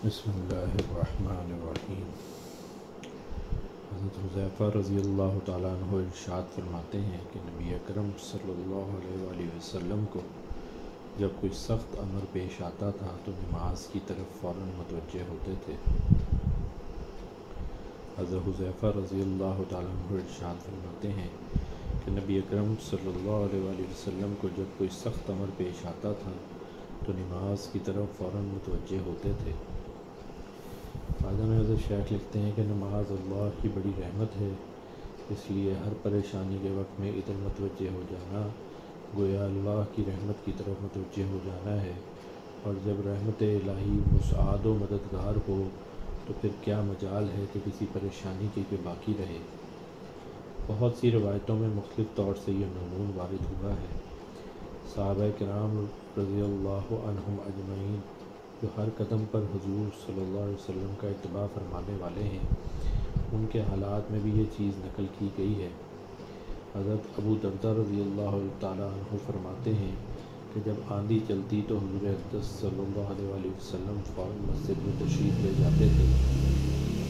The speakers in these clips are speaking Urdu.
بسم اللہ الرحمن الرحیم۔ حضرت حذیفہ رضی اللہ تعالیٰ عنہ ارشاد فرماتے ہیں کہ نبی اکرم صلی اللہ علیہ وآلہ وسلم کو جب کوئی سخت امر پیش آتا تھا تو نماز کی طرف فوراً متوجہ ہوتے تھے۔ حضرت حذیفہ رضی اللہ تعالیٰ عنہ ارشاد فرماتے ہیں کہ نبی اکرم صلی اللہ علیہ وآلہ وسلم کو جب کوئی سخت امر پیش آتا تھا تو نماز کی طرف فوراً متوجہ ہوتے تھے۔ حضرت شیخ لکھتے ہیں کہ نماز اللہ کی بڑی رحمت ہے، اس لیے ہر پریشانی کے وقت میں ادھر متوجہ ہو جانا گویا اللہ کی رحمت کی طرف متوجہ ہو جانا ہے، اور جب رحمت الہی مساعد و مددگار ہو تو پھر کیا مجال ہے کہ کسی پریشانی کی کہ باقی رہے۔ بہت سی روایتوں میں مختلف طور سے یہ مضمون وارد ہوا ہے۔ صحابہ کرام رضی اللہ عنہم اجمعین جو ہر قدم پر حضور صلی اللہ علیہ وسلم کا اتباع فرمانے والے ہیں، ان کے حالات میں بھی یہ چیز نقل کی گئی ہے۔ حضرت ابو دردہ رضی اللہ تعالیٰ عنہ فرماتے ہیں کہ جب آندھی چلتی تو حضور اقدس صلی اللہ علیہ وآلہ وسلم فوراً مسجد میں تشریف لے جاتے تھے،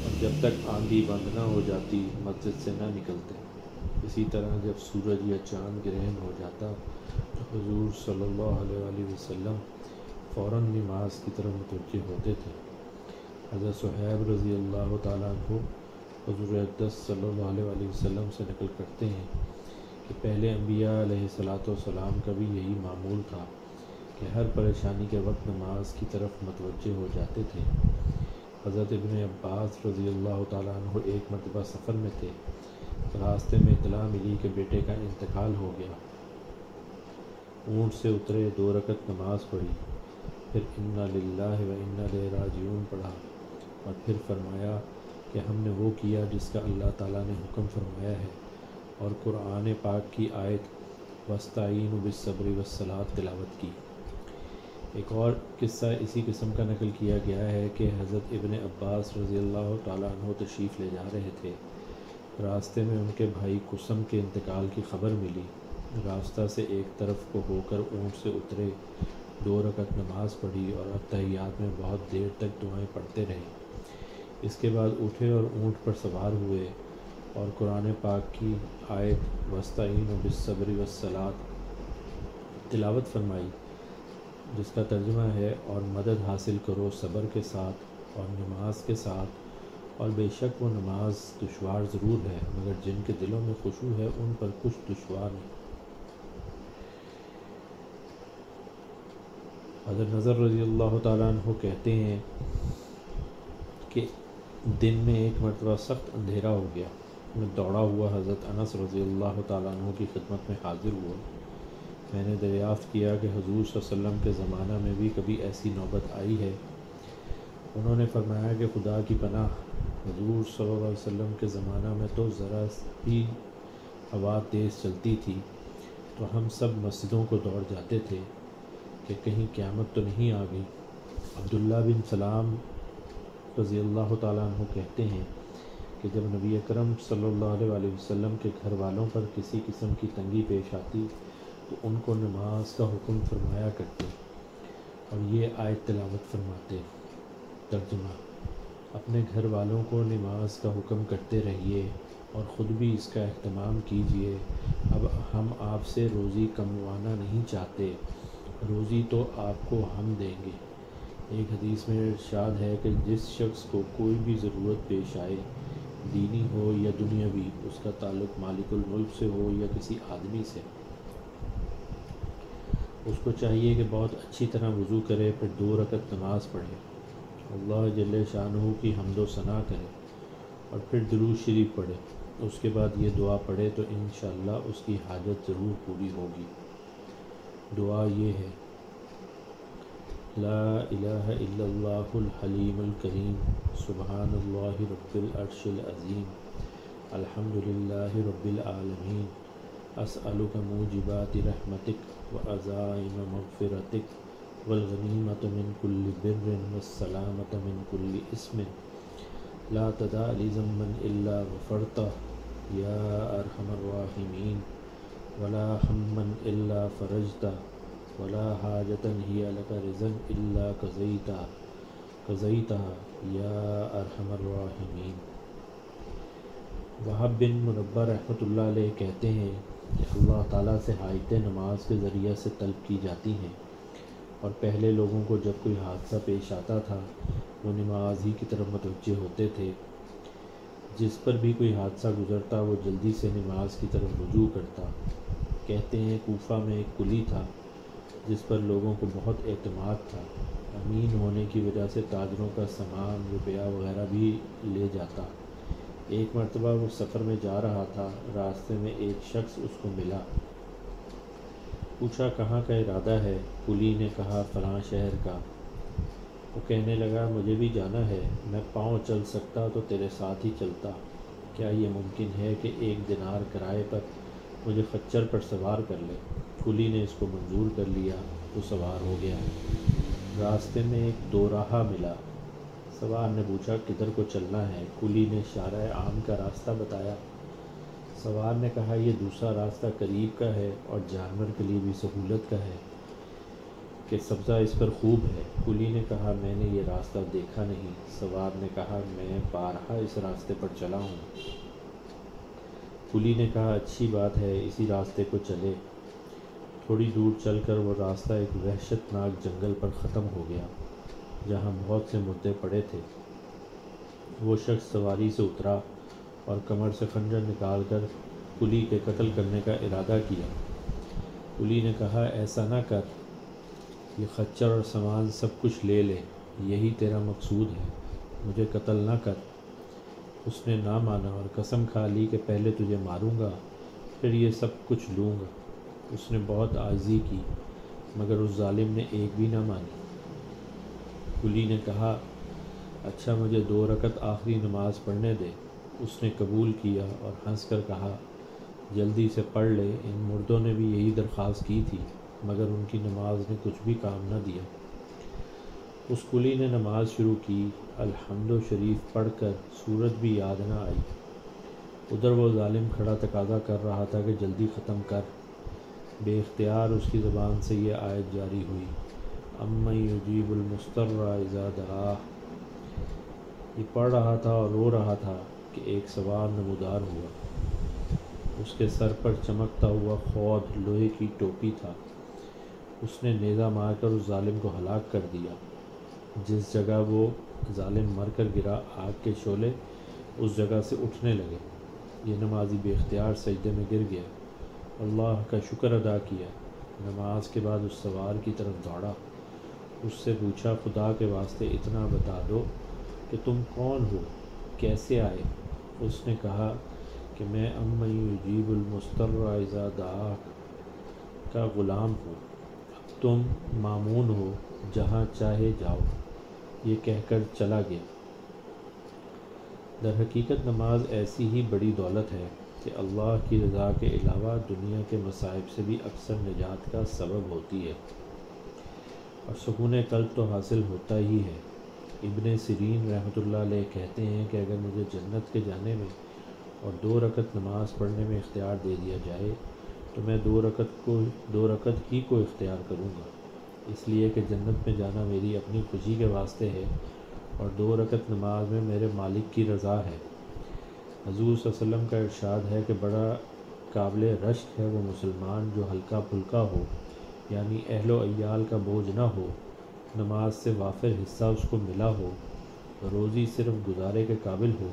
اور جب تک آندھی بند نہ ہو جاتی مسجد سے نہ نکلتے۔ اسی طرح جب سورج یا چاند گرہن ہو جاتا تو حضور صلی اللہ علیہ وآلہ وسلم فوراً نماز کی طرف متوجہ ہوتے تھے۔ حضرت صہیب رضی اللہ تعالیٰ عنہ حضور اقدس صلی اللہ علیہ وآلہ وسلم سے نقل کرتے ہیں کہ پہلے انبیاء علیہ السلام کا بھی یہی معمول تھا کہ ہر پریشانی کے وقت نماز کی طرف متوجہ ہو جاتے تھے۔ حضرت ابن عباس رضی اللہ تعالیٰ عنہ ایک مرتبہ سفر میں تھے، راستے میں اطلاع ملی کہ بیٹے کا انتقال ہو گیا۔ اونٹ سے اترے، 2 رکعت نماز پڑھی، پھر انا للہ و انا الیہ راجعون پڑھا، اور پھر فرمایا کہ ہم نے وہ کیا جس کا اللہ تعالیٰ نے حکم فرمایا ہے، اور قرآن پاک کی آیت وَاسْتَعِینُوا بِالصَّبْرِ وَالصَّلَاةِ تلاوت کی۔ ایک اور قصہ اسی قسم کا نقل کیا گیا ہے کہ حضرت ابن عباس رضی اللہ تعالیٰ عنہ تشریف لے جا رہے تھے، راستے میں ان کے بھائی قسم کے انتقال کی خبر ملی۔ راستہ سے ایک طرف کو ہو کر اونٹ سے اترے، 2 رکعت نماز پڑھی اور اتحیات میں بہت دیر تک دعائیں پڑھتے رہے۔ اس کے بعد اٹھے اور اونٹ پر سوار ہوئے اور قرآن پاک کی آیت وَاسْتَعِینُوا بِالصَّبْرِ وَالصَّلَاةِ تلاوت فرمائی، جس کا ترجمہ ہے اور مدد حاصل کرو صبر کے ساتھ اور نماز کے ساتھ، اور بے شک وہ نماز دشوار ضرور ہے مگر جن کے دلوں میں خشوع ہے ان پر کچھ دشوار نہیں۔ حضرت نظر رضی اللہ تعالیٰ عنہ کہتے ہیں کہ دن میں ایک مرتبہ سخت اندھیرا ہو گیا، میں دوڑا ہوا حضرت انس رضی اللہ تعالیٰ عنہ کی خدمت میں حاضر ہوا۔ میں نے دریافت کیا کہ حضور صلی اللہ علیہ وسلم کے زمانہ میں بھی کبھی ایسی نوبت آئی ہے؟ انہوں نے فرمایا کہ خدا کی پناہ، حضور صلی اللہ علیہ وسلم کے زمانہ میں تو ذرا بھی ہوا تیز چلتی تھی تو ہم سب مسجدوں کو دوڑ جاتے تھے کہ کہیں قیامت تو نہیں آ گئی۔ عبداللہ بن سلام رضی اللہ تعالیٰ عنہ کہتے ہیں کہ جب نبی اکرم صلی اللہ علیہ وآلہ وسلم کے گھر والوں پر کسی قسم کی تنگی پیش آتی تو ان کو نماز کا حکم فرمایا کرتے اور یہ آیت تلاوت فرماتے۔ ترجمہ: اپنے گھر والوں کو نماز کا حکم کرتے رہیے اور خود بھی اس کا اہتمام کیجیے۔ اب ہم آپ سے روزی کموانا نہیں چاہتے، روزی تو آپ کو ہم دیں گے۔ ایک حدیث میں ارشاد ہے کہ جس شخص کو کوئی بھی ضرورت پیش آئے، دینی ہو یا دنیاوی، اس کا تعلق مالک الملک سے ہو یا کسی آدمی سے، اس کو چاہیے کہ بہت اچھی طرح وضو کرے، پھر 2 رکعت نماز پڑھے، اللہ جل شانہ کی حمد و ثنا کرے اور پھر درود شریف پڑھے۔ اس کے بعد یہ دعا پڑھے تو انشاءاللہ اس کی حاجت ضرور پوری ہوگی۔ دعا یہ ہے: لا الہ الا اللہ الحلیم الکریم، سبحان اللہ رب العرش العظیم، الحمد للہ رب العالمین، اسألک موجبات رحمتک وعزائم مغفرتک والغنیمۃ من کل بر والسلامۃ من کل اسم، لا تدع لی ذنبا الا غفرتہ یا ارحم الراحمین، ولا ہما الا فرجتہ، ولا حاجة هي لك رضا الا قضيتها قضیتہا یا ارحم الراحمین۔ وہب بن منبہ رحمۃ اللہ علیہ کہتے ہیں کہ اللہ تعالیٰ سے حاجتیں نماز کے ذریعے سے طلب کی جاتی ہیں، اور پہلے لوگوں کو جب کوئی حادثہ پیش آتا تھا وہ نماز ہی کی طرف متوجہ ہوتے تھے۔ جس پر بھی کوئی حادثہ گزرتا وہ جلدی سے نماز کی طرف رجوع کرتا۔ کہتے ہیں کوفہ میں ایک قلی تھا جس پر لوگوں کو بہت اعتماد تھا، امین ہونے کی وجہ سے تاجروں کا سامان روپیہ وغیرہ بھی لے جاتا۔ ایک مرتبہ وہ سفر میں جا رہا تھا، راستے میں ایک شخص اس کو ملا، پوچھا کہاں کا ارادہ ہے؟ قلی نے کہا فلاں شہر کا۔ وہ کہنے لگا مجھے بھی جانا ہے، میں پاؤں چل سکتا تو تیرے ساتھ ہی چلتا، کیا یہ ممکن ہے کہ 1 دینار کرائے پر مجھے خچر پر سوار کر لے؟ قلی نے اس کو منظور کر لیا، وہ سوار ہو گیا۔ راستے میں ایک 2 راہہ ملا، سوار نے پوچھا کدھر کو چلنا ہے؟ قلی نے شارع عام کا راستہ بتایا۔ سوار نے کہا یہ دوسرا راستہ قریب کا ہے اور جانور کے لیے بھی سہولت کا ہے کہ سبزہ اس پر خوب ہے۔ قلی نے کہا میں نے یہ راستہ دیکھا نہیں۔ سوار نے کہا میں بارہا اس راستے پر چلا ہوں۔ قلی نے کہا اچھی بات ہے، اسی راستے کو چلے۔ تھوڑی دور چل کر وہ راستہ ایک وحشت ناک جنگل پر ختم ہو گیا جہاں بہت سے مردے پڑے تھے۔ وہ شخص سواری سے اترا اور کمر سے خنجر نکال کر قلی کے قتل کرنے کا ارادہ کیا۔ قلی نے کہا ایسا نہ کر، یہ خچر اور سامان سب کچھ لے لے، یہی تیرا مقصود ہے، مجھے قتل نہ کر۔ اس نے نہ مانا اور قسم کھا لی کہ پہلے تجھے ماروں گا پھر یہ سب کچھ لوں گا۔ اس نے بہت عاجزی کی مگر اس ظالم نے ایک بھی نہ مانی۔ قلی نے کہا اچھا مجھے 2 رکعت آخری نماز پڑھنے دے۔ اس نے قبول کیا اور ہنس کر کہا جلدی سے پڑھ لے، ان مردوں نے بھی یہی درخواست کی تھی مگر ان کی نماز نے کچھ بھی کام نہ دیا۔ اس قلی نے نماز شروع کی، الحمد شریف پڑھ کر سورت بھی یاد نہ آئی۔ ادھر وہ ظالم کھڑا تقاضا کر رہا تھا کہ جلدی ختم کر۔ بے اختیار اس کی زبان سے یہ آیت جاری ہوئی، امن یجیب المضطر اذا دعاہ۔ یہ پڑھ رہا تھا اور رو رہا تھا کہ ایک سوار نمودار ہوا، اس کے سر پر چمکتا ہوا خود لوہے کی ٹوپی تھا۔ اس نے نیزہ مار کر اس ظالم کو ہلاک کر دیا۔ جس جگہ وہ ظالم مر کر گرا آگ کے شعلے اس جگہ سے اٹھنے لگے۔ یہ نمازی بے اختیار سجدے میں گر گیا، اللہ کا شکر ادا کیا۔ نماز کے بعد اس سوار کی طرف دوڑا، اس سے پوچھا خدا کے واسطے اتنا بتا دو کہ تم کون ہو، کیسے آئے؟ اس نے کہا کہ میں امن یجیب المضطر اذا دعاہ کا غلام ہوں، اب تم مامون ہو، جہاں چاہے جاؤ۔ یہ کہہ کر چلا گیا۔ در حقیقت نماز ایسی ہی بڑی دولت ہے کہ اللہ کی رضا کے علاوہ دنیا کے مصائب سے بھی اکثر نجات کا سبب ہوتی ہے اور سکون قلب تو حاصل ہوتا ہی ہے۔ ابن سیرین رحمۃ اللہ علیہ کہتے ہیں کہ اگر مجھے جنت کے جانے میں اور 2 رکعت نماز پڑھنے میں اختیار دے دیا جائے تو میں 2 رکعت ہی کو اختیار کروں گا، اس لیے کہ جنت میں جانا میری اپنی خوشی کے واسطے ہے اور 2 رکعت نماز میں میرے مالک کی رضا ہے۔ حضور صلی اللہ علیہ وسلم کا ارشاد ہے کہ بڑا قابل رشک ہے وہ مسلمان جو ہلکا پھلکا ہو، یعنی اہل و عیال کا بوجھ نہ ہو، نماز سے وافر حصہ اس کو ملا ہو، روزی صرف گزارے کے قابل ہو،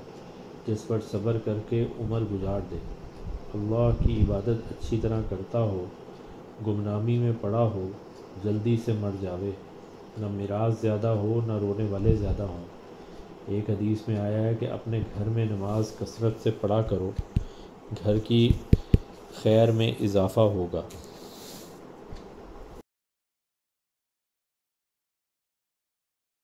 جس پر صبر کر کے عمر گزار دے، اللہ کی عبادت اچھی طرح کرتا ہو، گمنامی میں پڑا ہو، جلدی سے مر جاوے، نہ میراث زیادہ ہو نہ رونے والے زیادہ ہوں۔ ایک حدیث میں آیا ہے کہ اپنے گھر میں نماز کثرت سے پڑھا کرو، گھر کی خیر میں اضافہ ہوگا۔